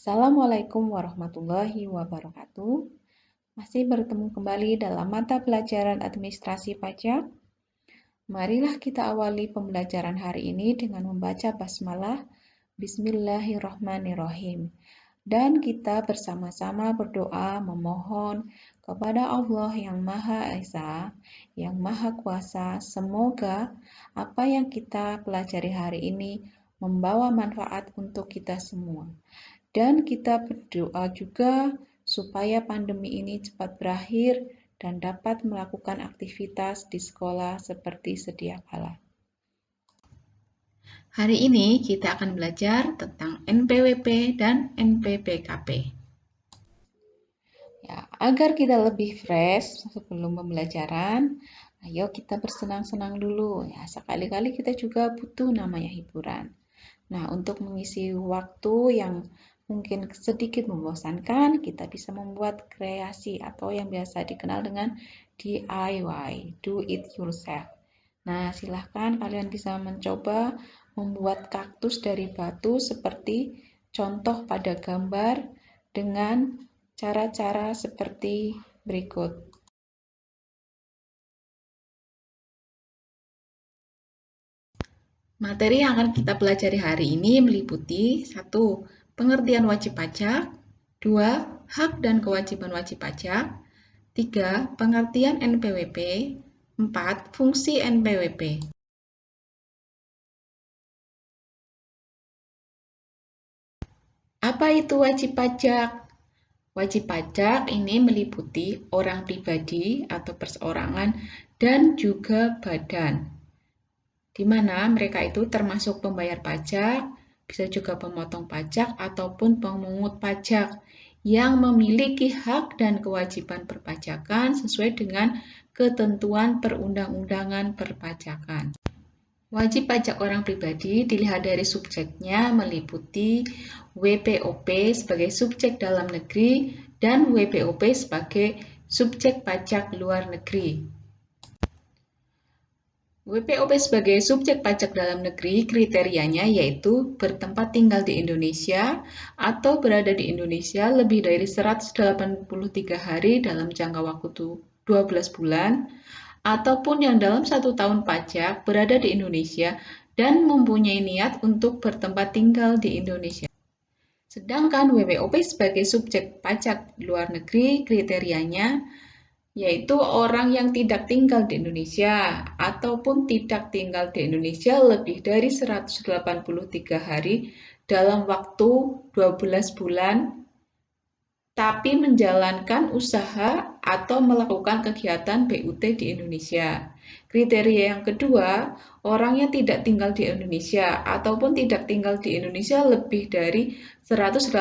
Assalamualaikum warahmatullahi wabarakatuh. Masih bertemu kembali dalam mata pelajaran administrasi pajak. Marilah kita awali pembelajaran hari ini dengan membaca basmalah. Bismillahirrahmanirrahim. Dan kita bersama-sama berdoa memohon kepada Allah yang Maha Esa, yang Maha Kuasa, semoga apa yang kita pelajari hari ini membawa manfaat untuk kita semua. Dan kita berdoa juga supaya pandemi ini cepat berakhir dan dapat melakukan aktivitas di sekolah seperti sedia kala. Hari ini kita akan belajar tentang NPWP dan NPPKP. Ya, agar kita lebih fresh sebelum pembelajaran, ayo kita bersenang-senang dulu. Ya, sekali-kali kita juga butuh namanya hiburan. Nah, untuk mengisi waktu yang mungkin sedikit membosankan, kita bisa membuat kreasi atau yang biasa dikenal dengan DIY, do it yourself. Nah, silahkan kalian bisa mencoba membuat kaktus dari batu seperti contoh pada gambar dengan cara-cara seperti berikut. Materi yang akan kita pelajari hari ini meliputi 1. Pengertian wajib pajak, 2. Hak dan kewajiban wajib pajak, 3. Pengertian NPWP, 4. Fungsi NPWP. Apa itu wajib pajak? Wajib pajak ini meliputi orang pribadi atau perseorangan dan juga badan, di mana mereka itu termasuk pembayar pajak, bisa juga pemotong pajak ataupun pemungut pajak yang memiliki hak dan kewajiban perpajakan sesuai dengan ketentuan perundang-undangan perpajakan. Wajib pajak orang pribadi dilihat dari subjeknya meliputi WPOP sebagai subjek dalam negeri dan WPOP sebagai subjek pajak luar negeri. WPOP sebagai subjek pajak dalam negeri kriterianya yaitu bertempat tinggal di Indonesia atau berada di Indonesia lebih dari 183 hari dalam jangka waktu 12 bulan ataupun yang dalam 1 tahun pajak berada di Indonesia dan mempunyai niat untuk bertempat tinggal di Indonesia. Sedangkan WPOP sebagai subjek pajak luar negeri kriterianya yaitu orang yang tidak tinggal di Indonesia ataupun tidak tinggal di Indonesia lebih dari 183 hari dalam waktu 12 bulan tapi menjalankan usaha atau melakukan kegiatan BUT di Indonesia. Kriteria yang kedua, orang yang tidak tinggal di Indonesia ataupun tidak tinggal di Indonesia lebih dari 183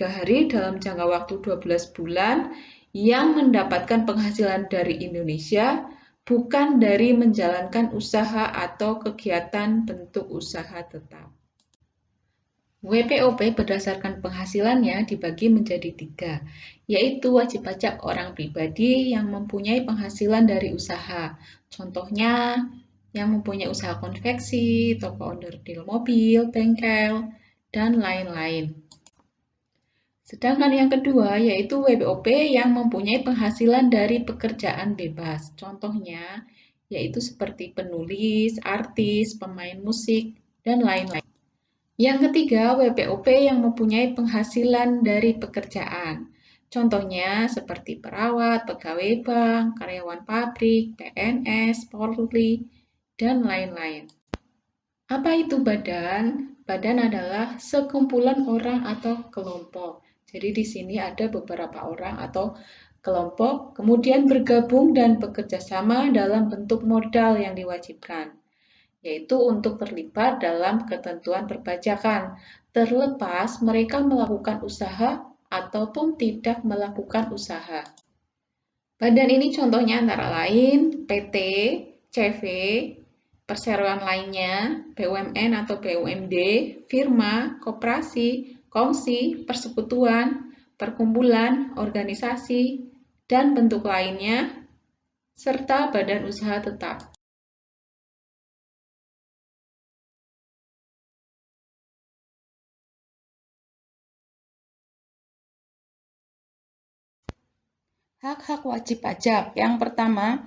hari dalam jangka waktu 12 bulan yang mendapatkan penghasilan dari Indonesia bukan dari menjalankan usaha atau kegiatan bentuk usaha tetap. WPOP berdasarkan penghasilannya dibagi menjadi 3, yaitu wajib pajak orang pribadi yang mempunyai penghasilan dari usaha. Contohnya, yang mempunyai usaha konveksi, toko onderdil mobil, bengkel, dan lain-lain. Sedangkan yang kedua yaitu WPOP yang mempunyai penghasilan dari pekerjaan bebas. Contohnya yaitu seperti penulis, artis, pemain musik, dan lain-lain. Yang ketiga, WPOP yang mempunyai penghasilan dari pekerjaan. Contohnya seperti perawat, pegawai bank, karyawan pabrik, PNS, Polri, dan lain-lain. Apa itu badan? Badan adalah sekumpulan orang atau kelompok. Jadi di sini ada beberapa orang atau kelompok, kemudian bergabung dan bekerja sama dalam bentuk modal yang diwajibkan, yaitu untuk terlibat dalam ketentuan perpajakan, terlepas mereka melakukan usaha ataupun tidak melakukan usaha. Badan ini contohnya antara lain PT, CV, perseroan lainnya, BUMN atau BUMD, firma, koperasi, kongsi, persekutuan, perkumpulan, organisasi, dan bentuk lainnya, serta badan usaha tetap. Hak-hak wajib pajak. Yang pertama,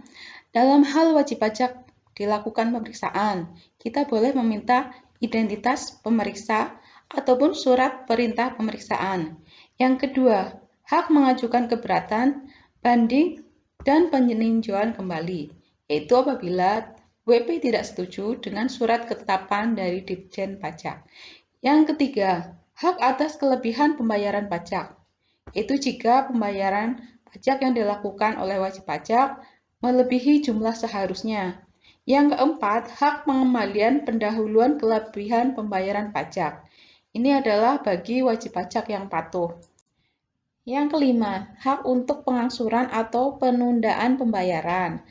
dalam hal wajib pajak dilakukan pemeriksaan, kita boleh meminta identitas pemeriksa ataupun surat perintah pemeriksaan. Yang kedua, hak mengajukan keberatan, banding, dan peninjauan kembali, yaitu apabila WP tidak setuju dengan surat ketetapan dari Ditjen Pajak. Yang ketiga, hak atas kelebihan pembayaran pajak. Itu jika pembayaran pajak yang dilakukan oleh wajib pajak melebihi jumlah seharusnya. Yang keempat, hak pengembalian pendahuluan kelebihan pembayaran pajak. Ini adalah bagi wajib pajak yang patuh. Yang kelima, hak untuk pengangsuran atau penundaan pembayaran.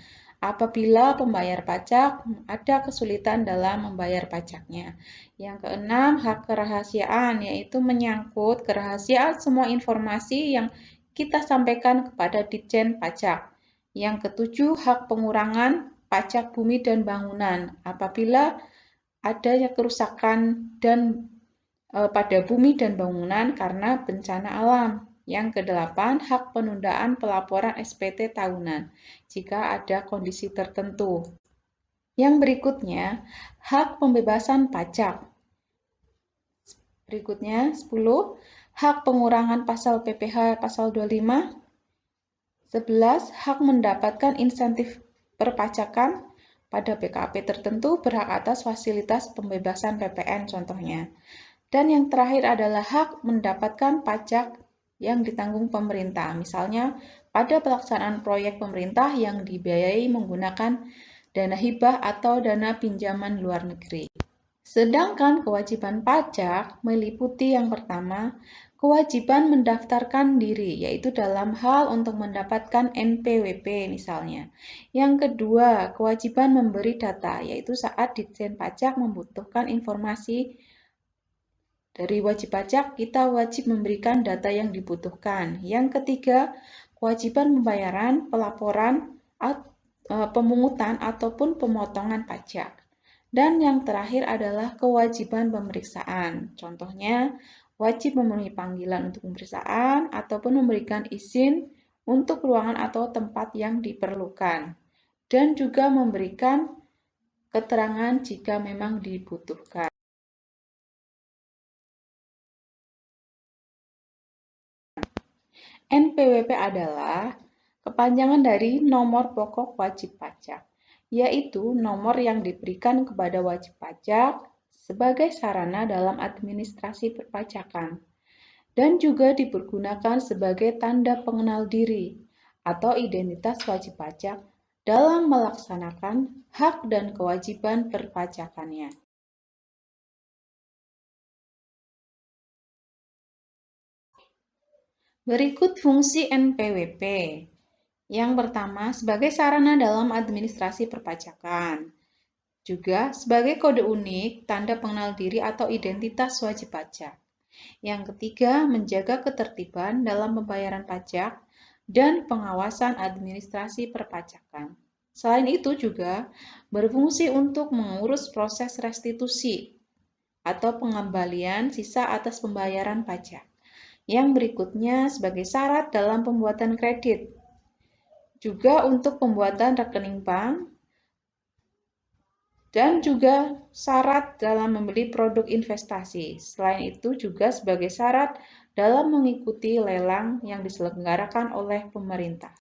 Apabila pembayar pajak ada kesulitan dalam membayar pajaknya. Yang keenam, hak kerahasiaan, yaitu menyangkut kerahasiaan semua informasi yang kita sampaikan kepada Ditjen Pajak. Yang ketujuh, hak pengurangan pajak bumi dan bangunan. Apabila adanya kerusakan pada bumi dan bangunan karena bencana alam. Yang kedelapan, hak penundaan pelaporan SPT tahunan jika ada kondisi tertentu. Yang berikutnya, hak pembebasan pajak. Berikutnya, 10, hak pengurangan pasal PPh pasal 25. 11, hak mendapatkan insentif perpajakan pada BKP tertentu berhak atas fasilitas pembebasan PPN contohnya. Dan yang terakhir adalah hak mendapatkan pajak yang ditanggung pemerintah. Misalnya pada pelaksanaan proyek pemerintah yang dibiayai menggunakan dana hibah atau dana pinjaman luar negeri. Sedangkan kewajiban pajak meliputi yang pertama, kewajiban mendaftarkan diri, yaitu dalam hal untuk mendapatkan NPWP misalnya. Yang kedua, kewajiban memberi data, yaitu saat Ditjen Pajak membutuhkan informasi dari wajib pajak, kita wajib memberikan data yang dibutuhkan. Yang ketiga, kewajiban pembayaran, pelaporan, pemungutan, ataupun pemotongan pajak. Dan yang terakhir adalah kewajiban pemeriksaan. Contohnya, wajib memenuhi panggilan untuk pemeriksaan ataupun memberikan izin untuk ruangan atau tempat yang diperlukan. Dan juga memberikan keterangan jika memang dibutuhkan. NPWP adalah kepanjangan dari nomor pokok wajib pajak, yaitu nomor yang diberikan kepada wajib pajak sebagai sarana dalam administrasi perpajakan dan juga dipergunakan sebagai tanda pengenal diri atau identitas wajib pajak dalam melaksanakan hak dan kewajiban perpajakannya. Berikut fungsi NPWP. Yang pertama, sebagai sarana dalam administrasi perpajakan. Juga sebagai kode unik, tanda pengenal diri atau identitas wajib pajak. Yang ketiga, menjaga ketertiban dalam pembayaran pajak dan pengawasan administrasi perpajakan. Selain itu juga berfungsi untuk mengurus proses restitusi atau pengembalian sisa atas pembayaran pajak. Yang berikutnya sebagai syarat dalam pembuatan kredit, juga untuk pembuatan rekening bank, dan juga syarat dalam membeli produk investasi. Selain itu juga sebagai syarat dalam mengikuti lelang yang diselenggarakan oleh pemerintah.